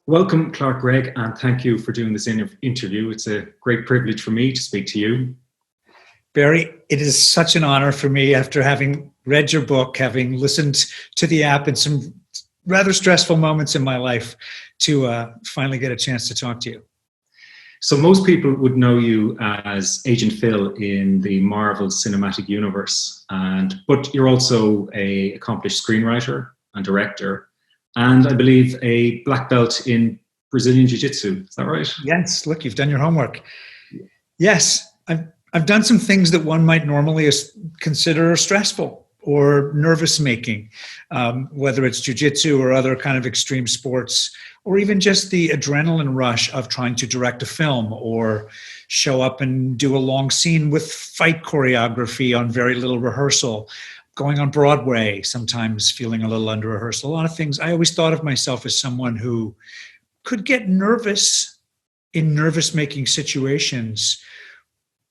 Welcome, Clark Gregg, and thank you for doing this interview. It's a great privilege for me to speak to you. Barry, it is such an honor for me after having read your book, having listened to the app in some rather stressful moments in my life to finally get a chance to talk to you. So most people would know you as Agent Phil in the Marvel Cinematic Universe, but you're also an accomplished screenwriter and director, and I believe a black belt in Brazilian Jiu-Jitsu. Is that right? Yes. Look, you've done your homework. Yes. I've done some things that one might normally consider stressful or nervous making, whether it's jiu-jitsu or other kind of extreme sports, or even just the adrenaline rush of trying to direct a film or show up and do a long scene with fight choreography on very little rehearsal, going on Broadway, sometimes feeling a little under rehearsal, a lot of things. I always thought of myself as someone who could get nervous in nervous making situations,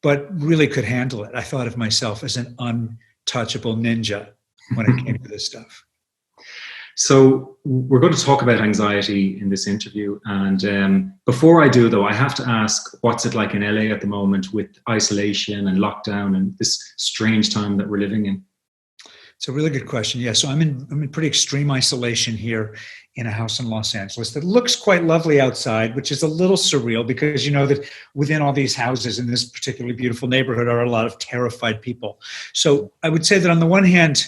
but really could handle it. I thought of myself as an untouchable ninja when it came to this stuff. So we're going to talk about anxiety in this interview. And before I do, though, I have to ask, what's it like in LA at the moment with isolation and lockdown and this strange time that we're living in? It's a really good question. Yeah, so I'm in pretty extreme isolation here in a house in Los Angeles that looks quite lovely outside, which is a little surreal because you know that within all these houses in this particularly beautiful neighborhood are a lot of terrified people. So I would say that on the one hand,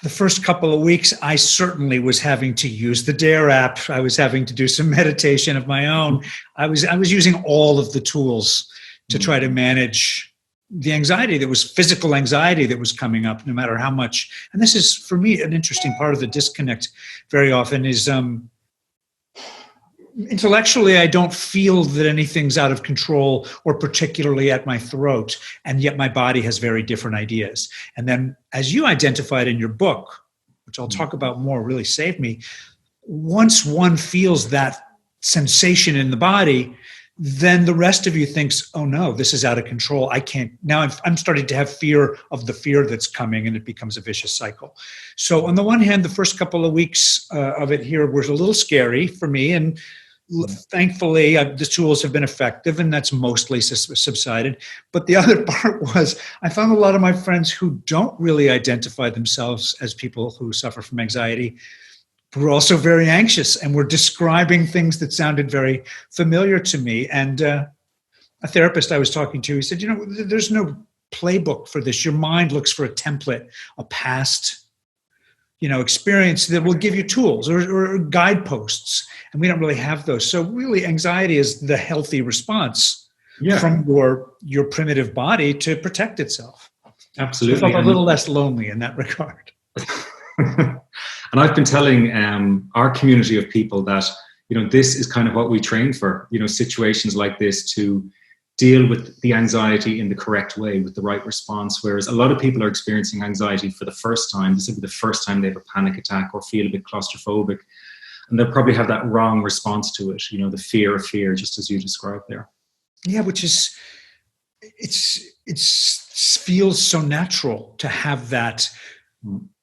the first couple of weeks, I certainly was having to use the Dare app. I was having to do some meditation of my own. I was using all of the tools to try to manage the anxiety that was physical anxiety that was coming up no matter how much. And this is, for me, an interesting part of the disconnect very often is intellectually, I don't feel that anything's out of control or particularly at my throat. And yet my body has very different ideas. And then as you identified in your book, which I'll talk about more, really saved me. Once one feels that sensation in the body, then the rest of you thinks, oh no, this is out of control. I can't, now I'm starting to have fear of the fear that's coming, and it becomes a vicious cycle. So on the one hand, the first couple of weeks of it here was a little scary for me, and thankfully the tools have been effective, and that's mostly subsided. But the other part was I found a lot of my friends who don't really identify themselves as people who suffer from anxiety were also very anxious and were describing things that sounded very familiar to me. And a therapist I was talking to, he said, there's no playbook for this. Your mind looks for a template, a past, experience that will give you tools or guideposts. And we don't really have those. So really anxiety is the healthy response from your primitive body to protect itself. Absolutely. So I felt a little less lonely in that regard. And I've been telling our community of people that, this is kind of what we train for, situations like this to deal with the anxiety in the correct way with the right response. Whereas a lot of people are experiencing anxiety for the first time. This will be the first time they have a panic attack or feel a bit claustrophobic. And they'll probably have that wrong response to it, the fear of fear, just as you described there. Yeah, which is, it feels so natural to have that,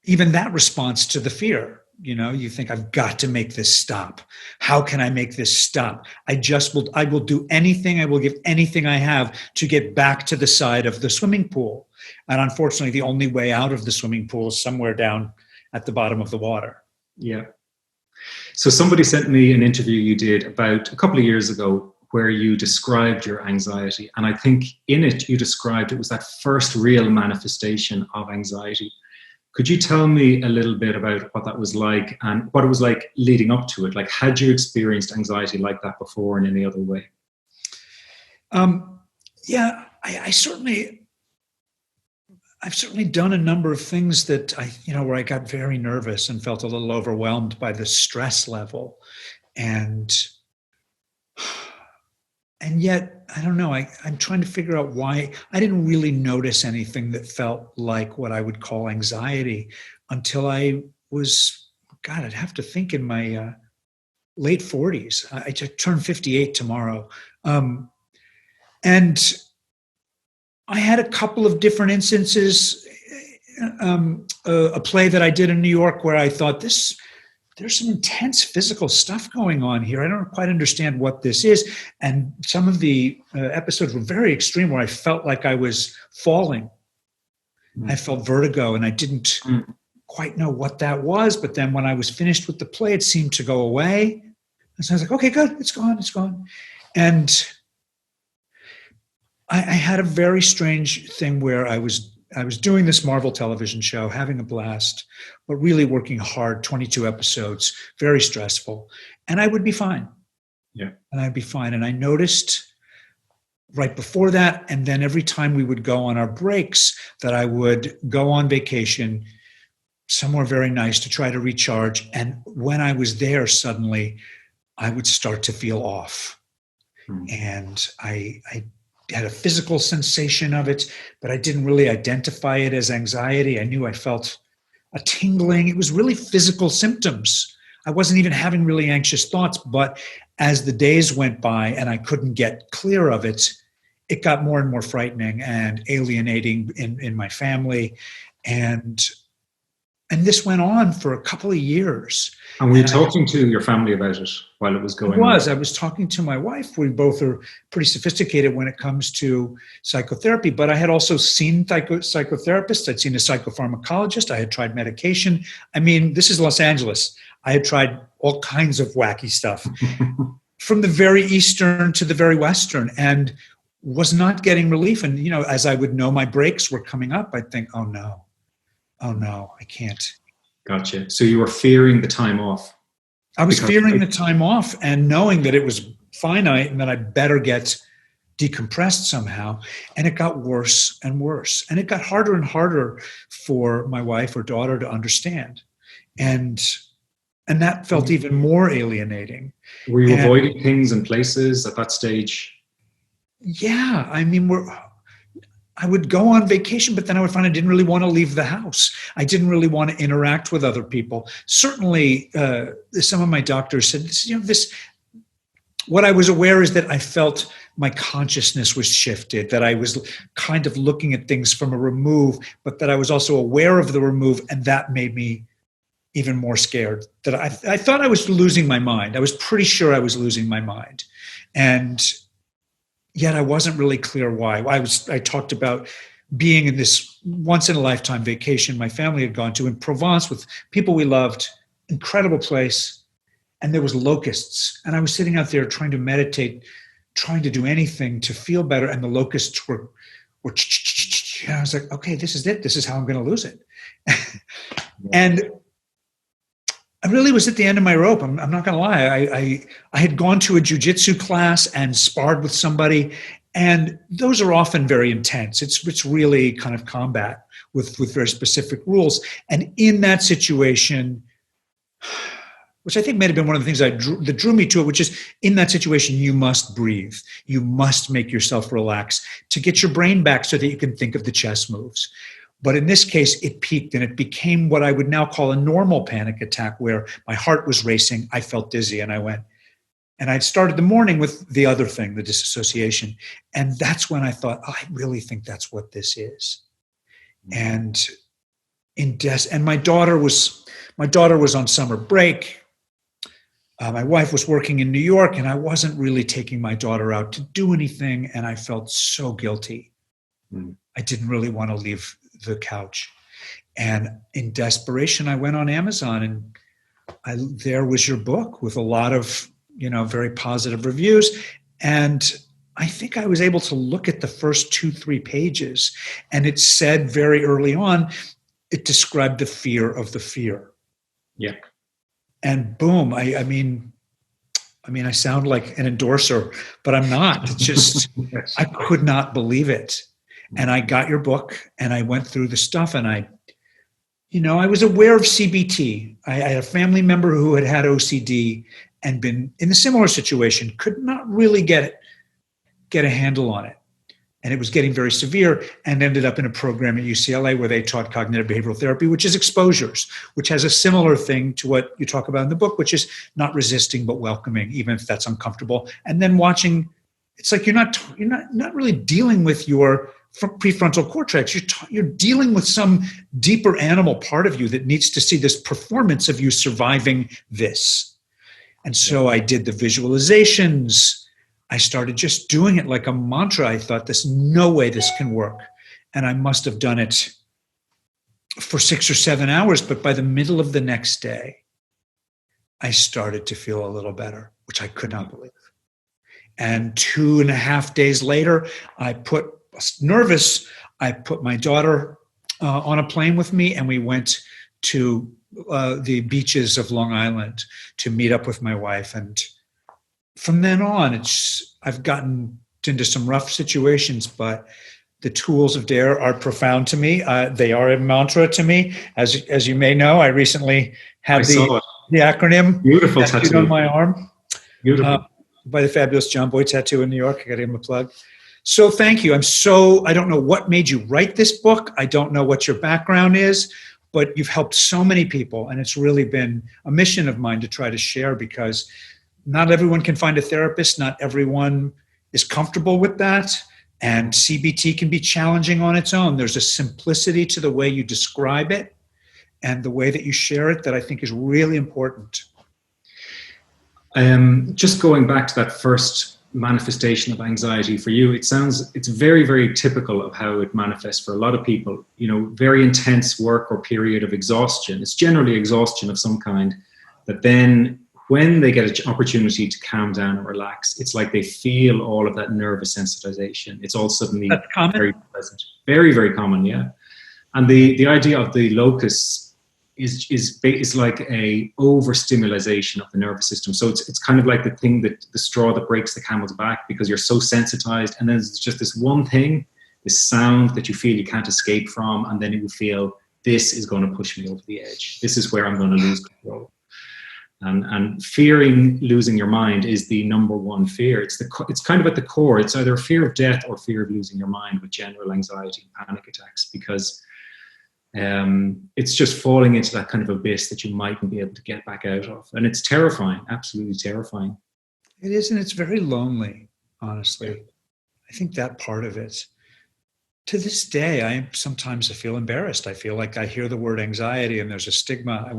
even that response to the fear. You think, I've got to make this stop. How can I make this stop? I will do anything. I will give anything I have to get back to the side of the swimming pool. And unfortunately, the only way out of the swimming pool is somewhere down at the bottom of the water. Yeah. So somebody sent me an interview you did about a couple of years ago where you described your anxiety. And I think in it, you described it was that first real manifestation of anxiety. Could you tell me a little bit about what that was like and what it was like leading up to it? Like, had you experienced anxiety like that before in any other way? Yeah, I've certainly done a number of things that where I got very nervous and felt a little overwhelmed by the stress level. And yet, I don't know, I'm trying to figure out why I didn't really notice anything that felt like what I would call anxiety until I was, I'd have to think in my late 40s. I just turned 58 tomorrow. And I had a couple of different instances, a play that I did in New York where I thought this there's some intense physical stuff going on here. I don't quite understand what this is. And some of the episodes were very extreme where I felt like I was falling. I felt vertigo and I didn't quite know what that was. But then when I was finished with the play, it seemed to go away. And so I was like, okay, good. It's gone. And I had a very strange thing where I was doing this Marvel television show, having a blast, but really working hard, 22 episodes, very stressful. And I would be fine. Yeah. And I'd be fine. And I noticed right before that, and then every time we would go on our breaks, that I would go on vacation somewhere very nice to try to recharge. And when I was there, suddenly I would start to feel off. And I had a physical sensation of it, but I didn't really identify it as anxiety. I knew I felt a tingling. It was really physical symptoms. I wasn't even having really anxious thoughts, but as the days went by and I couldn't get clear of it, it got more and more frightening and alienating in my family. And this went on for a couple of years. And were you talking to your family about it while it was going on? I was talking to my wife. We both are pretty sophisticated when it comes to psychotherapy, but I had also seen psychotherapists. I'd seen a psychopharmacologist. I had tried medication. I mean, this is Los Angeles. I had tried all kinds of wacky stuff from the very Eastern to the very Western and was not getting relief. And, you know, as I would know my breaks were coming up, I'd think, oh no, I can't. Gotcha. So you were fearing the time off. I was fearing the time off and knowing that it was finite and that I better get decompressed somehow. And it got worse and worse. And it got harder and harder for my wife or daughter to understand. And that felt even more alienating. Were you avoiding things and places at that stage? Yeah. I mean, I would go on vacation, but then I would find I didn't really want to leave the house. I didn't really want to interact with other people. Certainly, some of my doctors said, you know, what I was aware is that I felt my consciousness was shifted, that I was kind of looking at things from a remove, but that I was also aware of the remove, and that made me even more scared. That I thought I was losing my mind. I was pretty sure I was losing my mind. And yet I wasn't really clear why. I talked about being in this once-in-a-lifetime vacation my family had gone to in Provence with people we loved, incredible place, and there was locusts. And I was sitting out there trying to meditate, trying to do anything to feel better, and the locusts were and I was like, okay, this is it. This is how I'm going to lose it. And I really was at the end of my rope. I'm not going to lie. I had gone to a jiu-jitsu class and sparred with somebody, and those are often very intense. It's really kind of combat with very specific rules. And in that situation, which I think may have been one of the things that drew me to it, which is in that situation, you must breathe. You must make yourself relax to get your brain back so that you can think of the chess moves. But in this case, it peaked and it became what I would now call a normal panic attack, where my heart was racing, I felt dizzy, and I went. And I'd started the morning with the other thing, the disassociation. And that's when I thought, I really think that's what this is. And my daughter was on summer break. My wife was working in New York, and I wasn't really taking my daughter out to do anything, and I felt so guilty. I didn't really want to leave the couch. And in desperation, I went on Amazon, and there was your book with a lot of, very positive reviews. And I think I was able to look at the first 2-3 pages, and it said very early on, it described the fear of the fear. Yeah. And boom, I mean, I sound like an endorser, but I'm not. It's just, Yes. I could not believe it. And I got your book and I went through the stuff, and I was aware of CBT. I had a family member who had OCD and been in a similar situation, could not really get a handle on it. And it was getting very severe, and ended up in a program at UCLA where they taught cognitive behavioral therapy, which is exposures, which has a similar thing to what you talk about in the book, which is not resisting, but welcoming, even if that's uncomfortable. And then watching, it's like you're not really dealing with your prefrontal cortex. You're dealing with some deeper animal part of you that needs to see this performance of you surviving this. And so I did the visualizations. I started just doing it like a mantra. I thought, there's no way this can work. And I must have done it for 6 or 7 hours. But by the middle of the next day, I started to feel a little better, which I could not believe. And 2.5 days later, I put my daughter on a plane with me, and we went to the beaches of Long Island to meet up with my wife. And from then on, I've gotten into some rough situations, but the tools of DARE are profound to me. They are a mantra to me. As you may know, I recently had the acronym beautiful tattoo on my arm. Beautiful. By the fabulous John Boy Tattoo in New York. I got to give him a plug. So thank you. I don't know what made you write this book. I don't know what your background is, but you've helped so many people. And it's really been a mission of mine to try to share, because not everyone can find a therapist. Not everyone is comfortable with that. And CBT can be challenging on its own. There's a simplicity to the way you describe it and the way that you share it that I think is really important. Just going back to that first manifestation of anxiety for you, it's very, very typical of how it manifests for a lot of people. Very intense work or period of exhaustion. It's generally exhaustion of some kind that then when they get an opportunity to calm down and relax, it's like they feel all of that nervous sensitization. It's all suddenly very present. Very, very common, yeah. And the idea of the locus is like a overstimulation of the nervous system. So it's kind of like the straw that breaks the camel's back, because you're so sensitized, and then there's just this one thing, this sound that you feel you can't escape from, and then you feel, this is going to push me over the edge. This is where I'm going to lose control. And fearing losing your mind is the number one fear. It's kind of at the core. It's either a fear of death or fear of losing your mind, with general anxiety and panic attacks, because it's just falling into that kind of abyss that you mightn't be able to get back out of. And it's terrifying, absolutely terrifying. It is, and it's very lonely, honestly. I think that part of it. To this day, I feel embarrassed. I feel like I hear the word anxiety and there's a stigma.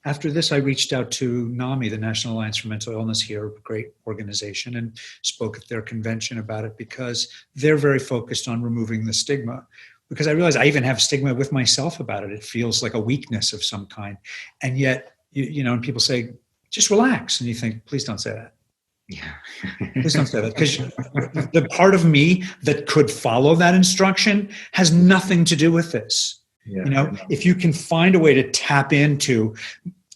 After this, I reached out to NAMI, the National Alliance for Mental Illness here, a great organization, and spoke at their convention about it, because they're very focused on removing the stigma. Because I realize I even have stigma with myself about it. It feels like a weakness of some kind. And yet, and people say, just relax. And you think, please don't say that. Yeah. Please don't say that. Because the part of me that could follow that instruction has nothing to do with this. Yeah. If you can find a way to tap into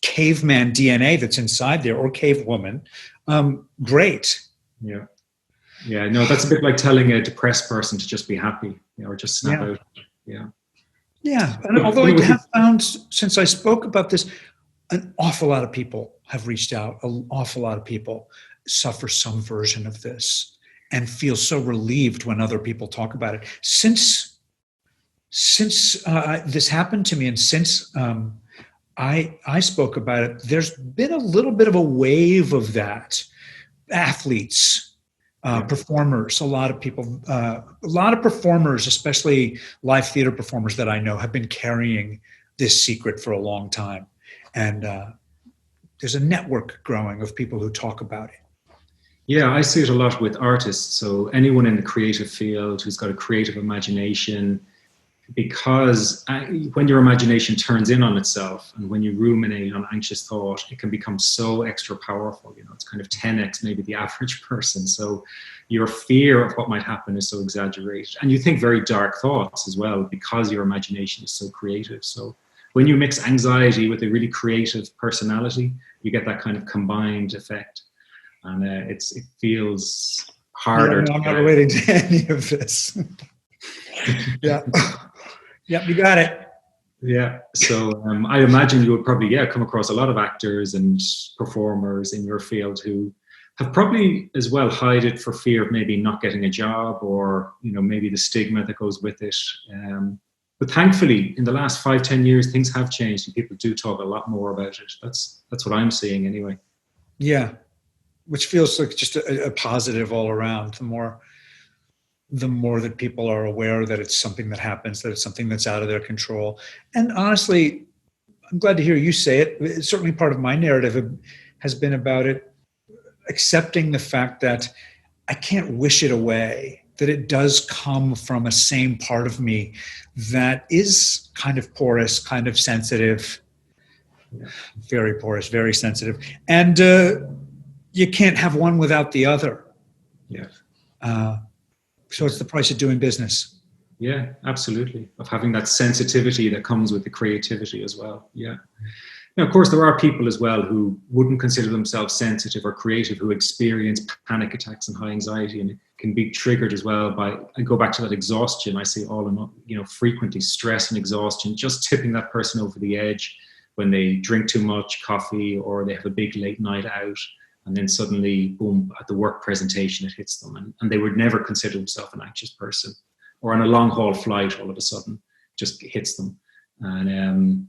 caveman DNA that's inside there, or cavewoman, great. Yeah. Yeah, no, that's a bit like telling a depressed person to just be happy, or just snap out. Yeah. Yeah. And although I have found, since I spoke about this, an awful lot of people have reached out. An awful lot of people suffer some version of this and feel so relieved when other people talk about it. Since this happened to me, and since I spoke about it, there's been a little bit of a wave of that. Athletes, performers, a lot of performers, especially live theater performers that I know, have been carrying this secret for a long time. And there's a network growing of people who talk about it. Yeah, I see it a lot with artists. So anyone in the creative field who's got a creative imagination, because when your imagination turns in on itself and when you ruminate on anxious thought, it can become so extra powerful. It's kind of 10x maybe the average person. So your fear of what might happen is so exaggerated, and you think very dark thoughts as well, because your imagination is so creative. So when you mix anxiety with a really creative personality, you get that kind of combined effect, and it feels harder. I'm not relating to any of this. Yeah. Yep, you got it. Yeah. So I imagine you would probably, come across a lot of actors and performers in your field who have probably as well hide it for fear of maybe not getting a job, or, maybe the stigma that goes with it. But thankfully, in the last 5-10 years, things have changed and people do talk a lot more about it. That's what I'm seeing anyway. Yeah. Which feels like just a positive all around. the more that people are aware that it's something that happens, that it's something that's out of their control. And honestly, I'm glad to hear you say it. It's certainly part of my narrative has been about it, accepting the fact that I can't wish it away, that it does come from a same part of me that is kind of porous, kind of sensitive, very porous, very sensitive. And you can't have one without the other. Yeah. So it's the price of doing business. Yeah, absolutely. Of having that sensitivity that comes with the creativity as well. Yeah. Now, of course, there are people as well who wouldn't consider themselves sensitive or creative, who experience panic attacks and high anxiety, and it can be triggered as well by, and go back to that exhaustion. I see all in, frequently stress and exhaustion, just tipping that person over the edge when they drink too much coffee or they have a big late night out. And then suddenly, boom, at the work presentation, it hits them. And they would never consider themselves an anxious person. Or on a long haul flight, all of a sudden, just hits them. And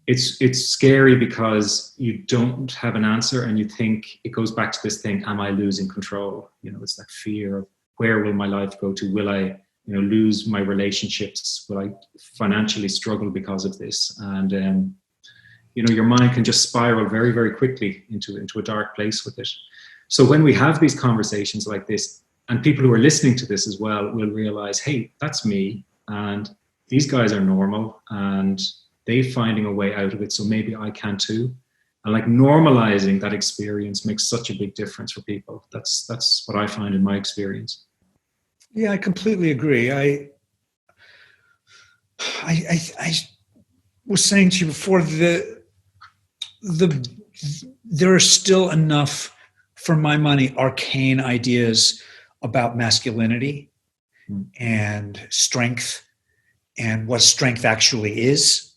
it's scary because you don't have an answer, and you think, it goes back to this thing, am I losing control? It's that fear of, where will my life go to? Will I lose my relationships? Will I financially struggle because of this? And your mind can just spiral very, very quickly into a dark place with it. So when we have these conversations like this, and people who are listening to this as well will realize, hey, that's me, and these guys are normal, and they're finding a way out of it, so maybe I can too. And like, normalizing that experience makes such a big difference for people. That's what I find in my experience. Yeah, I completely agree. I was saying to you before, there are still enough, for my money, arcane ideas about masculinity and strength and what strength actually is,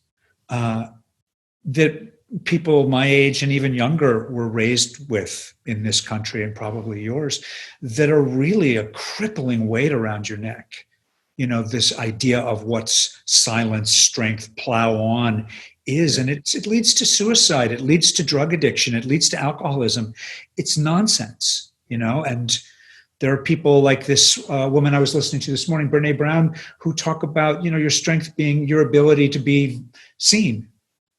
that people my age and even younger were raised with in this country, and probably yours, that are really a crippling weight around your neck. This idea of what's silence, strength, plow on is, and it leads to suicide. It leads to drug addiction. It leads to alcoholism. It's nonsense, and there are people like this woman I was listening to this morning, Brene Brown, who talk about, your strength being your ability to be seen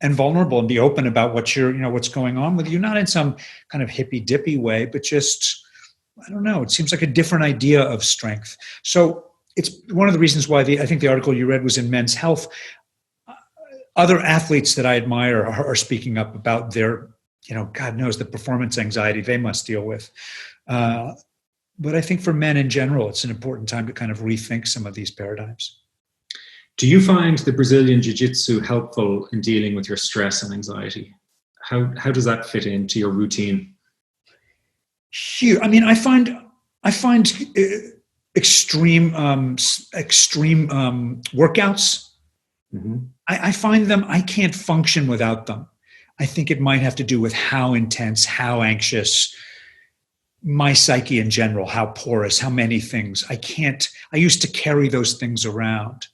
and vulnerable and be open about what's going on with you, not in some kind of hippy dippy way, but just, I don't know, it seems like a different idea of strength. So it's one of the reasons why I think the article you read was in Men's Health. Other athletes that I admire are speaking up about their, God knows the performance anxiety they must deal with. But I think for men in general, it's an important time to kind of rethink some of these paradigms. Do you find the Brazilian Jiu-Jitsu helpful in dealing with your stress and anxiety? How does that fit into your routine? Huge. I mean, I find extreme workouts. Mm-hmm. I find them, I can't function without them. I think it might have to do with how intense, how anxious, my psyche in general, how porous, how many things. I used to carry those things around.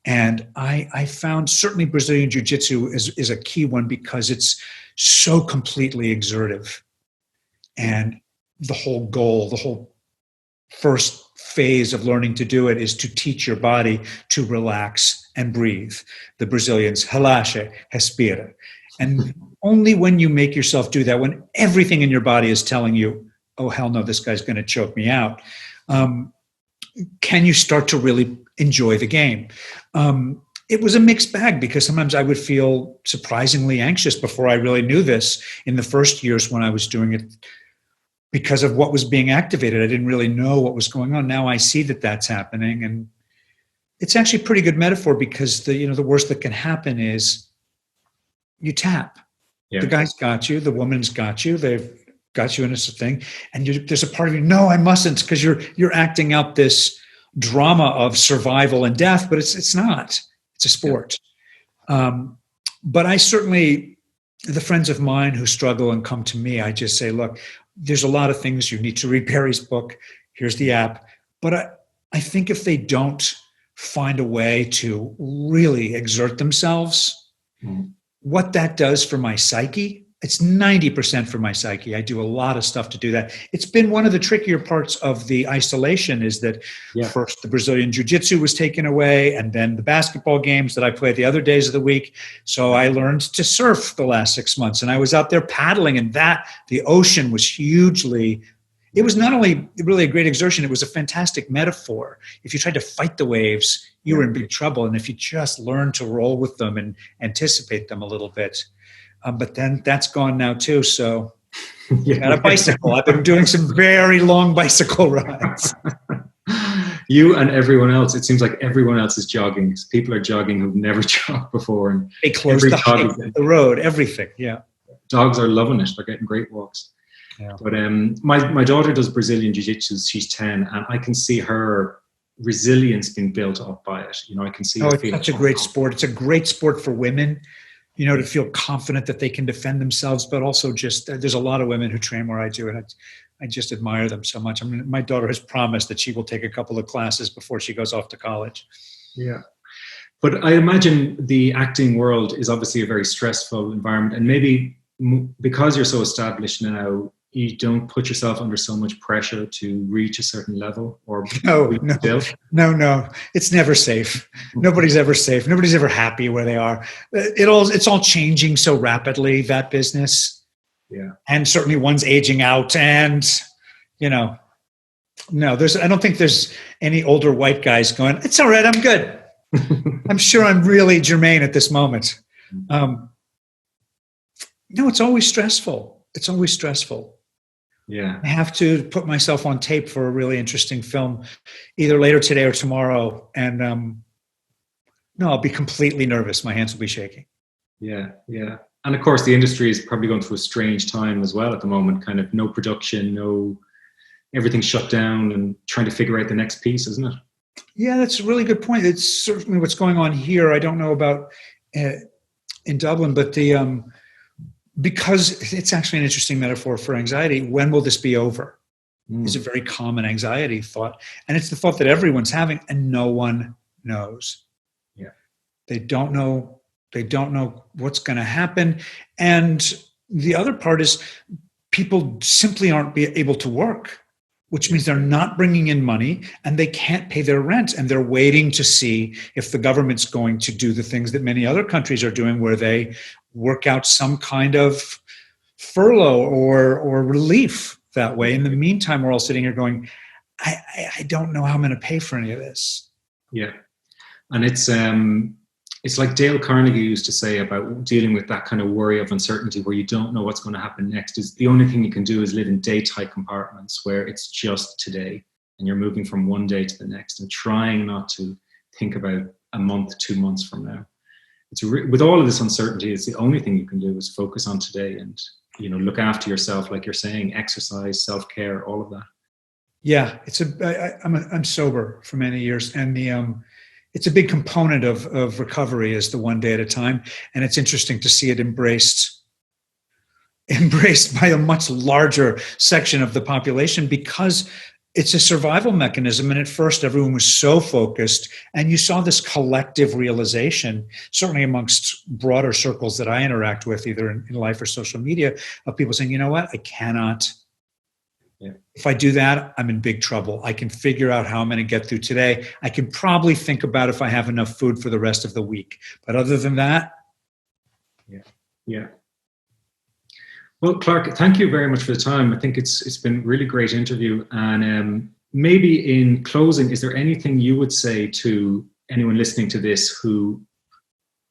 And I found certainly Brazilian Jiu-Jitsu is a key one, because it's so completely exertive. And the whole goal, the whole first phase of learning to do it is to teach your body to relax and breathe. The Brazilians, relaxa, respira. And only when you make yourself do that, when everything in your body is telling you, oh, hell no, this guy's going to choke me out, can you start to really enjoy the game? It was a mixed bag, because sometimes I would feel surprisingly anxious before I really knew this in the first years when I was doing it, because of what was being activated. I didn't really know what was going on. Now I see that that's happening, and it's actually a pretty good metaphor, because the worst that can happen is you tap. Yeah. The guy's got you, the woman's got you, they've got you in a thing, and there's a part of you, no, I mustn't, because you're acting out this drama of survival and death, but it's not. It's a sport. Yeah. But I certainly, the friends of mine who struggle and come to me, I just say, look, there's a lot of things. You need to read Barry's book. Here's the app. But I think if they don't find a way to really exert themselves, what that does for my psyche It's 90% for my psyche. I do a lot of stuff to do that. It's been one of the trickier parts of the isolation is that first the Brazilian jiu-jitsu was taken away, and then the basketball games that I play the other days of the week. So I learned to surf the last 6 months, and I was out there paddling, and the ocean was hugely, it was not only really a great exertion, it was a fantastic metaphor. If you tried to fight the waves, you were in big trouble. And if you just learned to roll with them and anticipate them a little bit, but then that's gone now too. So got a bicycle. I've been doing some very long bicycle rides. You and everyone else, it seems like everyone else is jogging. People are jogging who've never jogged before. And they close the road, everything. Yeah. Dogs are loving it. They're getting great walks. Yeah. But my daughter does Brazilian jiu-jitsu. She's 10, and I can see her resilience being built up by it. You know, I can see. Oh, it's such a great sport. It's a great sport for women. You know, to feel confident that they can defend themselves, but also just there's a lot of women who train where I do, and I just admire them so much. I mean, my daughter has promised that she will take a couple of classes before she goes off to college. Yeah. But I imagine the acting world is obviously a very stressful environment, and maybe because you're so established now, you don't put yourself under so much pressure to reach a certain level or no. It's never safe. Nobody's ever safe. Nobody's ever happy where they are. It's all changing so rapidly, that business. Yeah. And certainly one's aging out, and I don't think there's any older white guys going, it's all right, I'm good. I'm sure I'm really germane at this moment. No, it's always stressful. It's always stressful. Yeah. I have to put myself on tape for a really interesting film, either later today or tomorrow. And I'll be completely nervous. My hands will be shaking. Yeah, yeah. And of course, the industry is probably going through a strange time as well at the moment. Kind of no production, everything shut down, and trying to figure out the next piece, isn't it? Yeah, that's a really good point. It's certainly what's going on here. I don't know about in Dublin, but because it's actually an interesting metaphor for anxiety. When will this be over? Is a very common anxiety thought. And it's the thought that everyone's having, and no one knows. Yeah. They don't know what's going to happen. And the other part is people simply aren't able to work, which means they're not bringing in money and they can't pay their rent. And they're waiting to see if the government's going to do the things that many other countries are doing, where they work out some kind of furlough or relief that way. In the meantime, we're all sitting here going, I don't know how I'm going to pay for any of this. Yeah. And it's like Dale Carnegie used to say about dealing with that kind of worry of uncertainty, where you don't know what's going to happen next. Is the only thing you can do is live in day-tight compartments where it's just today, and you're moving from one day to the next, and trying not to think about a month, 2 months from now. With all of this uncertainty, it's the only thing you can do is focus on today and, look after yourself, like you're saying, exercise, self-care, all of that. Yeah, I'm sober for many years, and it's a big component of recovery is the one day at a time. And it's interesting to see it embraced by a much larger section of the population, because it's a survival mechanism. And at first, everyone was so focused, and you saw this collective realization, certainly amongst broader circles that I interact with, either in life or social media, of people saying, you know what, I cannot. Yeah. If I do that, I'm in big trouble. I can figure out how I'm going to get through today. I can probably think about if I have enough food for the rest of the week. But other than that. Yeah. Well, Clark, thank you very much for the time. I think it's been a really great interview. And maybe in closing, is there anything you would say to anyone listening to this who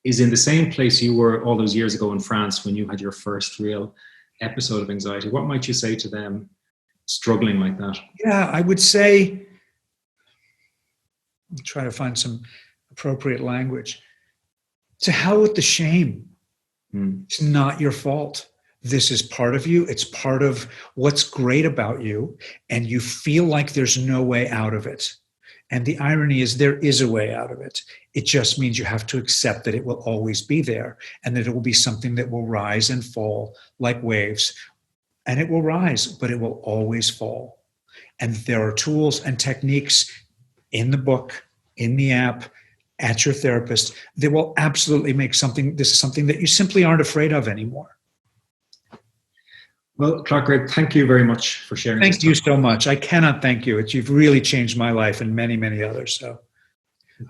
is in the same place you were all those years ago in France when you had your first real episode of anxiety? What might you say to them struggling like that? Yeah, I would say, try to find some appropriate language. To hell with the shame. It's not your fault. This is part of you. It's part of what's great about you. And you feel like there's no way out of it. And the irony is there is a way out of it. It just means you have to accept that it will always be there, and that it will be something that will rise and fall like waves. And it will rise, but it will always fall. And there are tools and techniques in the book, in the app, at your therapist, that will absolutely make this something that you simply aren't afraid of anymore. Well, Clark Gregg, thank you very much for sharing this. Thank you so much. I cannot thank you. You've really changed my life and many, many others. So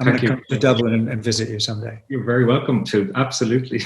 I'm going to come to Dublin and visit you someday. You're very welcome to. Absolutely.